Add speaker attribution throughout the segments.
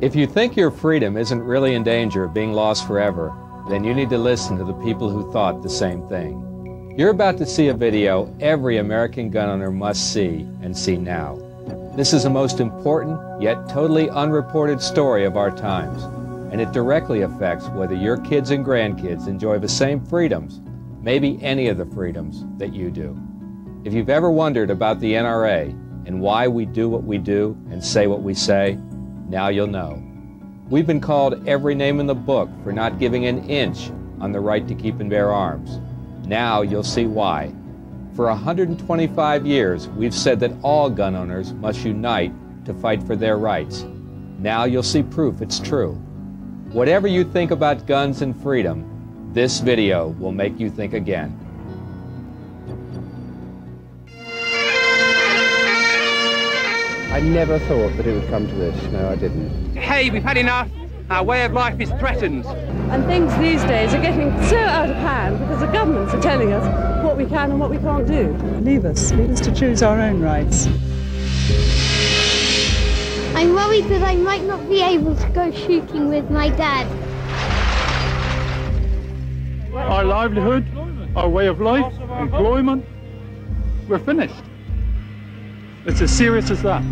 Speaker 1: If you think your freedom isn't really in danger of being lost forever, then you need to listen to the people who thought the same thing. You're about to see a video every American gun owner must see, and see now. This is the most important, yet totally unreported story of our times, and it directly affects whether your kids and grandkids enjoy the same freedoms, maybe any of the freedoms, that you do. If you've ever wondered about the NRA and why we do what we do and say what we say, now you'll know. We've been called every name in the book for not giving an inch on the right to keep and bear arms. Now you'll see why. For 125 years, we've said that all gun owners must unite to fight for their rights. Now you'll see proof it's true. Whatever you think about guns and freedom, this video will make you think again.
Speaker 2: I never thought that it would come to this. No, I didn't.
Speaker 3: Hey, we've had enough. Our way of life is threatened.
Speaker 4: And things these days are getting so out of hand because the governments are telling us what we can and what we can't do.
Speaker 5: Leave us to choose our own rights.
Speaker 6: I'm worried that I might not be able to go shooting with my dad.
Speaker 7: Our livelihood, our way of life, employment, we're finished. It's as serious as that.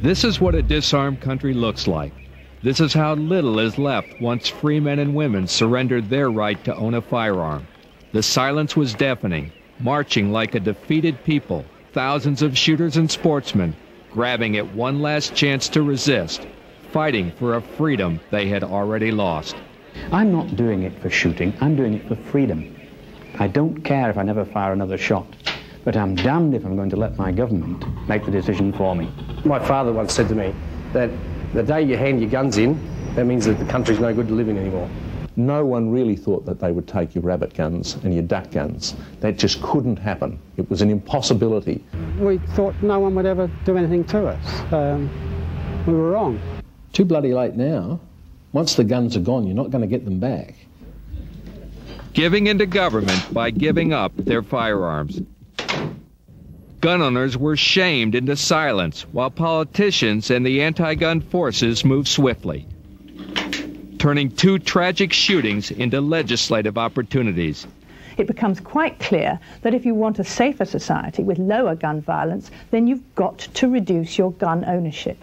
Speaker 1: This is what a disarmed country looks like. This is how little is left once free men and women surrendered their right to own a firearm. The silence was deafening, marching like a defeated people, thousands of shooters and sportsmen, grabbing at one last chance to resist, fighting for a freedom they had already lost.
Speaker 8: I'm not doing it for shooting, I'm doing it for freedom. I don't care if I never fire another shot, but I'm damned if I'm going to let my government make the decision for me.
Speaker 2: My father once said to me that the day you hand your guns in, that means that the country's no good to live in anymore.
Speaker 9: No one really thought that they would take your rabbit guns and your duck guns. That just couldn't happen. It was an impossibility.
Speaker 5: We thought no one would ever do anything to us. We were wrong.
Speaker 9: Too bloody late now. Once the guns are gone, you're not going to get them back.
Speaker 1: Giving into government by giving up their firearms. Gun owners were shamed into silence while politicians and the anti-gun forces moved swiftly, turning two tragic shootings into legislative opportunities.
Speaker 10: It becomes quite clear that if you want a safer society with lower gun violence, then you've got to reduce your gun ownership.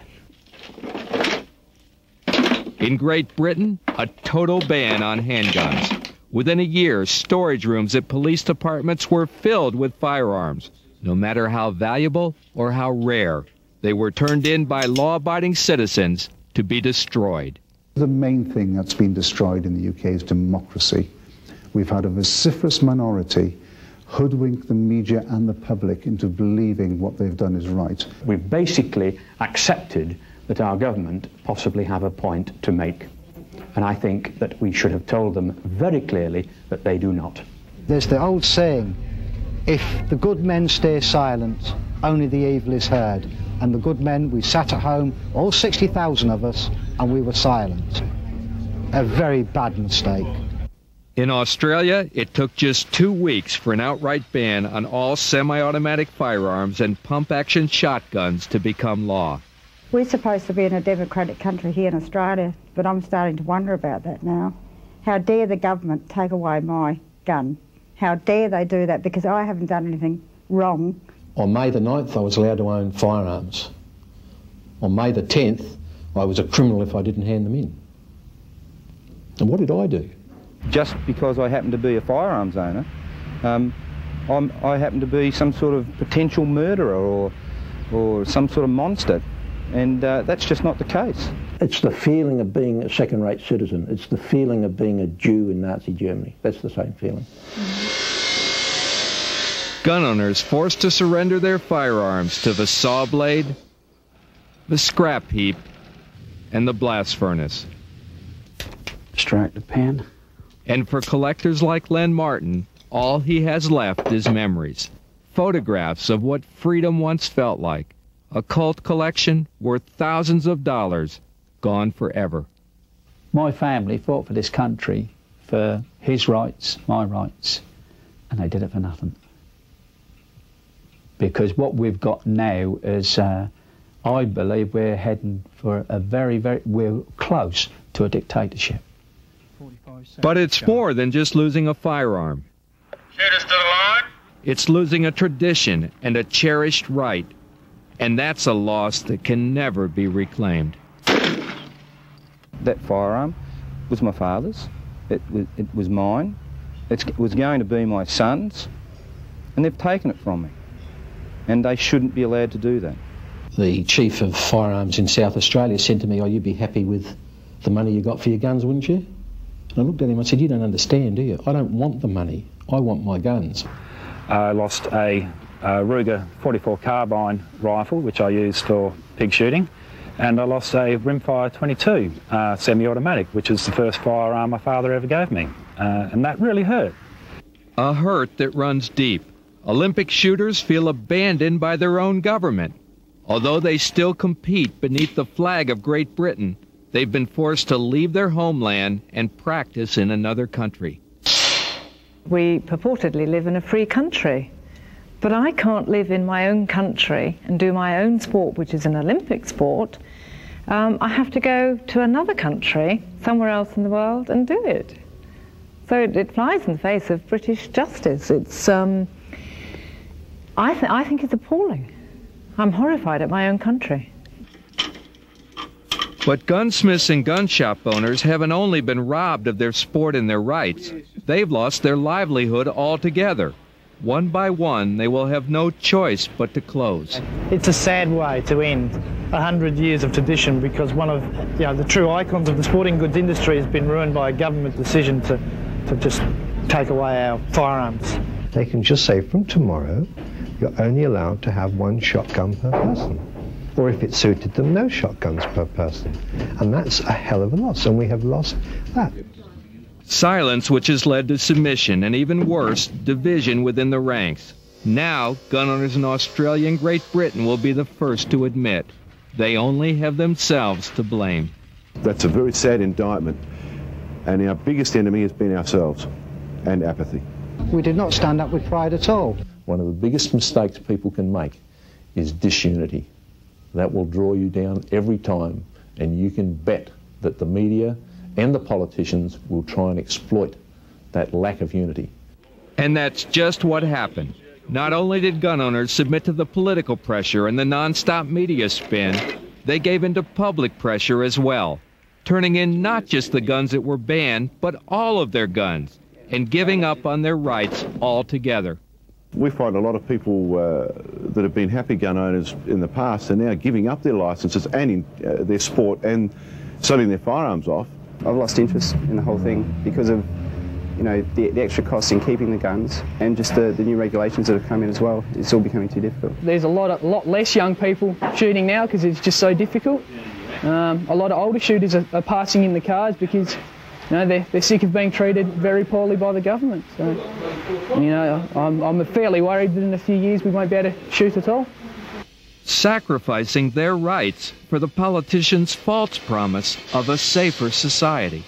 Speaker 1: In Great Britain, a total ban on handguns. Within a year, storage rooms at police departments were filled with firearms. No matter how valuable or how rare, they were turned in by law-abiding citizens to be destroyed.
Speaker 11: The main thing that's been destroyed in the UK is democracy. We've had a vociferous minority hoodwink the media and the public into believing what they've done is right.
Speaker 8: We've basically accepted that our government possibly have a point to make. And I think that we should have told them very clearly that they do not.
Speaker 12: There's the old saying, if the good men stay silent, only the evil is heard. And the good men, we sat at home, all 60,000 of us, and we were silent. A very bad mistake.
Speaker 1: In Australia, it took just 2 weeks for an outright ban on all semi-automatic firearms and pump-action shotguns to become law.
Speaker 13: We're supposed to be in a democratic country here in Australia, but I'm starting to wonder about that now. How dare the government take away my gun? How dare they do that, because I haven't done anything wrong.
Speaker 9: On May the 9th, I was allowed to own firearms. On May the 10th, I was a criminal if I didn't hand them in. And what did I do?
Speaker 14: Just because I happen to be a firearms owner, I happen to be some sort of potential murderer or some sort of monster. And that's just not the case.
Speaker 15: It's the feeling of being a second-rate citizen. It's the feeling of being a Jew in Nazi Germany. That's the same feeling.
Speaker 1: Gun owners forced to surrender their firearms to the saw blade, the scrap heap, and the blast furnace.
Speaker 8: Strike the pen.
Speaker 1: And for collectors like Len Martin, all he has left is memories. Photographs of what freedom once felt like. A cult collection worth thousands of dollars, gone forever.
Speaker 16: My family fought for this country, for his rights, my rights, and they did it for nothing. Because what we've got now is I believe we're heading for a we're close to a dictatorship.
Speaker 1: But it's more than just losing a firearm.
Speaker 3: Shooters to the line.
Speaker 1: It's losing a tradition and a cherished right. And that's a loss that can never be reclaimed.
Speaker 14: That firearm was my father's. It was mine. It was going to be my son's. And they've taken it from me. And they shouldn't be allowed to do that.
Speaker 9: The chief of firearms in South Australia said to me, "Oh, you'd be happy with the money you got for your guns, wouldn't you?" And I looked at him, I said, "You don't understand, do you? I don't want the money. I want my guns." I lost a Ruger 44 carbine rifle, which I used for pig shooting, and I lost a Rimfire 22 semi-automatic, which is the first firearm my father ever gave me, and that really hurt.
Speaker 1: A hurt that runs deep. Olympic shooters feel abandoned by their own government. Although they still compete beneath the flag of Great Britain, they've been forced to leave their homeland and practice in another country.
Speaker 10: We purportedly live in a free country, but I can't live in my own country and do my own sport, which is an Olympic sport. I have to go to another country, somewhere else in the world, and do it. So it flies in the face of British justice. It's, I think it's appalling. I'm horrified at my own country.
Speaker 1: But gunsmiths and gun shop owners haven't only been robbed of their sport and their rights, they've lost their livelihood altogether. One by one, they will have no choice but to close.
Speaker 17: It's a sad way to end 100 years of tradition, because one of the true icons of the sporting goods industry has been ruined by a government decision to just take away our firearms.
Speaker 18: They can just say from tomorrow, you're only allowed to have one shotgun per person. Or if it suited them, no shotguns per person. And that's a hell of a loss, and we have lost that.
Speaker 1: Silence which has led to submission and, even worse, division within the ranks. Now, gun owners in Australia and Great Britain will be the first to admit they only have themselves to blame.
Speaker 19: That's a very sad indictment, and our biggest enemy has been ourselves and apathy.
Speaker 12: We did not stand up with pride at all.
Speaker 9: One of the biggest mistakes people can make is disunity. That will draw you down every time, and you can bet that the media and the politicians will try and exploit that lack of unity.
Speaker 1: And that's just what happened. Not only did gun owners submit to the political pressure and the non-stop media spin, they gave in to public pressure as well, turning in not just the guns that were banned, but all of their guns, and giving up on their rights altogether.
Speaker 19: We find a lot of people that have been happy gun owners in the past are now giving up their licences and their sport and selling their firearms off.
Speaker 20: I've lost interest in the whole thing because of, the extra costs in keeping the guns and just the new regulations that have come in as well. It's all becoming too difficult.
Speaker 21: There's a lot less young people shooting now because it's just so difficult. A lot of older shooters are passing in the cars because they're sick of being treated very poorly by the government. So, I'm fairly worried that in a few years we won't be able to shoot at all.
Speaker 1: Sacrificing their rights for the politicians' false promise of a safer society.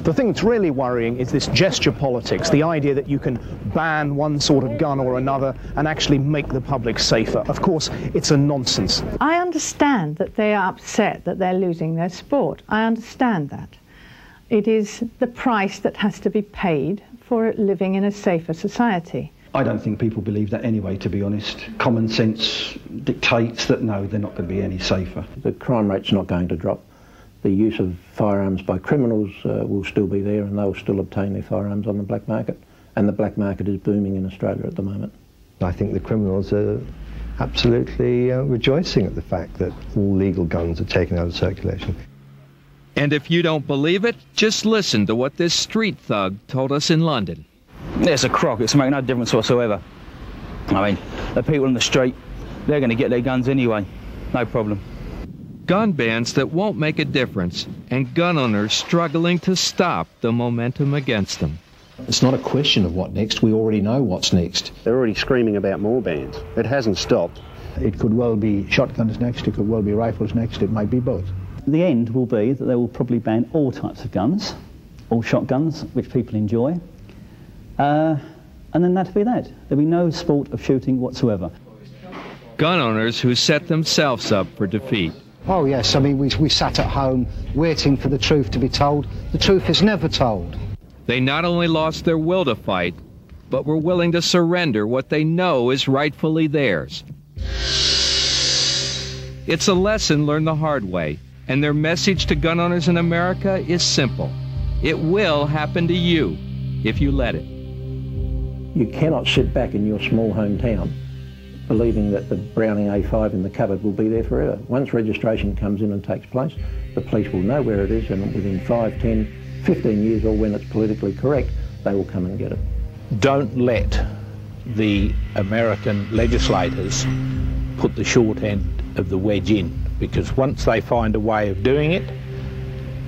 Speaker 22: The thing that's really worrying is this gesture politics, the idea that you can ban one sort of gun or another and actually make the public safer. Of course, it's a nonsense.
Speaker 10: I understand that they are upset that they're losing their sport. I understand that. It is the price that has to be paid for living in a safer society.
Speaker 15: I don't think people believe that anyway, to be honest. Common sense dictates that no, they're not going to be any safer.
Speaker 2: The crime rate's not going to drop. The use of firearms by criminals will still be there, and they'll still obtain their firearms on the black market. And the black market is booming in Australia at the moment.
Speaker 18: I think the criminals are absolutely rejoicing at the fact that all legal guns are taken out of circulation.
Speaker 1: And if you don't believe it, just listen to what this street thug told us in London.
Speaker 14: It's a crock. It's making no difference whatsoever. I mean, the people in the street, they're going to get their guns anyway. No problem.
Speaker 1: Gun bans that won't make a difference, and gun owners struggling to stop the momentum against them.
Speaker 9: It's not a question of what next. We already know what's next.
Speaker 2: They're already screaming about more bans. It hasn't stopped.
Speaker 5: It could well be shotguns next, it could well be rifles next, it might be both.
Speaker 23: The end will be that they will probably ban all types of guns, all shotguns, which people enjoy, and then that'll be that. There'll be no sport of shooting whatsoever.
Speaker 1: gun owners who set themselves up for defeat.
Speaker 12: Oh yes, I mean, we sat at home waiting for the truth to be told. The truth is never told.
Speaker 1: They not only lost their will to fight, but were willing to surrender what they know is rightfully theirs. It's a lesson learned the hard way, and their message to gun owners in America is simple. It will happen to you if you let it.
Speaker 2: You cannot sit back in your small hometown believing that the Browning A5 in the cupboard will be there forever. Once registration comes in and takes place, the police will know where it is, and within 5, 10, 15 years, or when it's politically correct, they will come and get it.
Speaker 4: Don't let the American legislators put the short end of the wedge in, because once they find a way of doing it,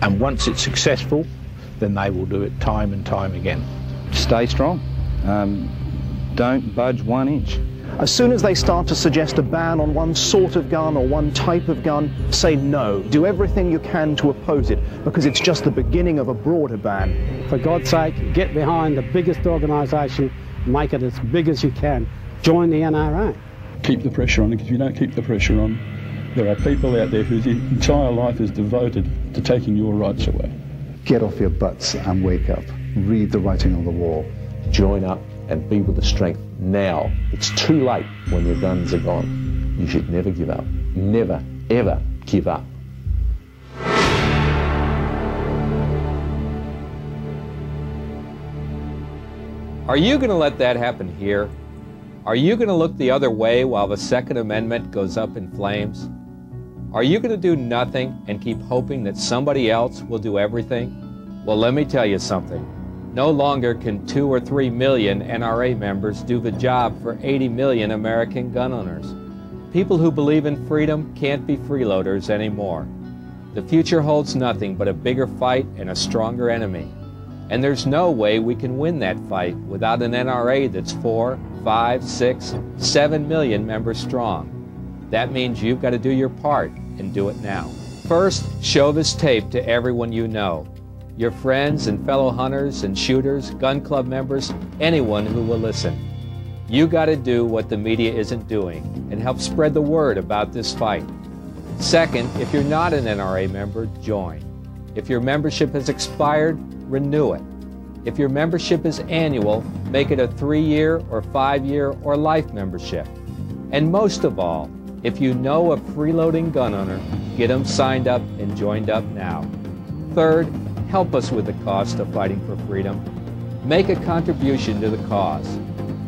Speaker 4: and once it's successful, then they will do it time and time again.
Speaker 14: Stay strong. Don't budge 1 inch.
Speaker 22: As soon as they start to suggest a ban on one sort of gun or one type of gun, say no. Do everything you can to oppose it, because it's just the beginning of a broader ban.
Speaker 5: For God's sake, get behind the biggest organisation, make it as big as you can. Join the NRA.
Speaker 6: Keep the pressure on, because if you don't keep the pressure on, there are people out there whose entire life is devoted to taking your rights away.
Speaker 11: Get off your butts and wake up. Read the writing on the wall.
Speaker 9: Join up and be with the strength now. It's too late when your guns are gone. You should never give up. Never, ever give up.
Speaker 1: Are you going to let that happen here? Are you going to look the other way while the Second Amendment goes up in flames? Are you going to do nothing and keep hoping that somebody else will do everything? Well, let me tell you something. No longer can 2 or 3 million NRA members do the job for 80 million American gun owners. People who believe in freedom can't be freeloaders anymore. The future holds nothing but a bigger fight and a stronger enemy. And there's no way we can win that fight without an NRA that's 4, 5, 6, 7 million members strong. That means you've got to do your part and do it now. First, show this tape to everyone you know. Your friends and fellow hunters and shooters, gun club members, anyone who will listen. You got to do what the media isn't doing and help spread the word about this fight. Second, if you're not an NRA member, join. If your membership has expired, renew it. If your membership is annual, make it a 3-year or 5-year or life membership. And most of all, if you know a freeloading gun owner, get them signed up and joined up now. Third, help us with the cost of fighting for freedom. Make a contribution to the cause.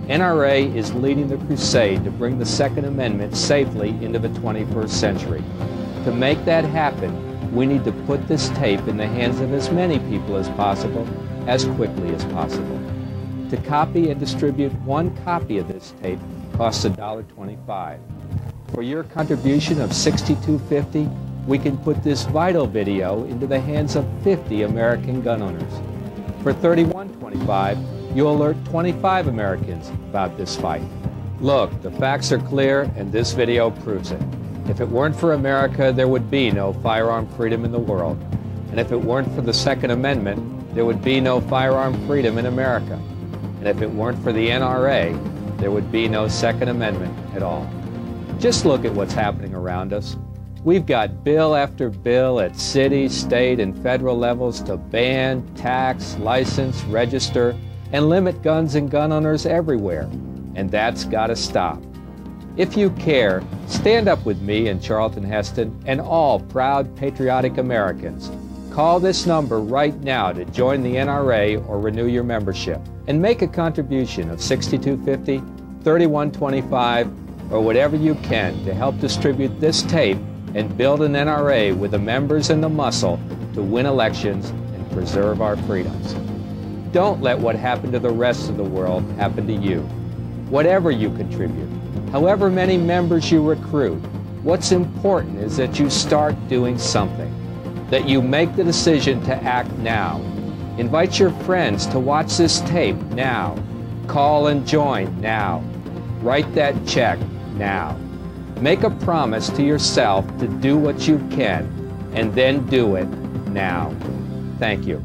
Speaker 1: NRA is leading the crusade to bring the Second Amendment safely into the 21st century. To make that happen, we need to put this tape in the hands of as many people as possible, as quickly as possible. To copy and distribute 1 copy of this tape costs $1.25. For your contribution of $62.50, we can put this vital video into the hands of 50 American gun owners. For $31.25, you'll alert 25 Americans about this fight. Look, the facts are clear, and this video proves it. If it weren't for America, there would be no firearm freedom in the world. And if it weren't for the Second Amendment, there would be no firearm freedom in America. And if it weren't for the NRA, there would be no Second Amendment at all. Just look at what's happening around us. We've got bill after bill at city, state, and federal levels to ban, tax, license, register, and limit guns and gun owners everywhere. And that's got to stop. If you care, stand up with me and Charlton Heston and all proud, patriotic Americans. Call this number right now to join the NRA or renew your membership, and make a contribution of $62.50, $31.25, or whatever you can to help distribute this tape and build an NRA with the members and the muscle to win elections and preserve our freedoms. Don't let what happened to the rest of the world happen to you. Whatever you contribute, however many members you recruit, what's important is that you start doing something, that you make the decision to act now. Invite your friends to watch this tape now. Call and join now. Write that check now. Make a promise to yourself to do what you can, and then do it now. Thank you.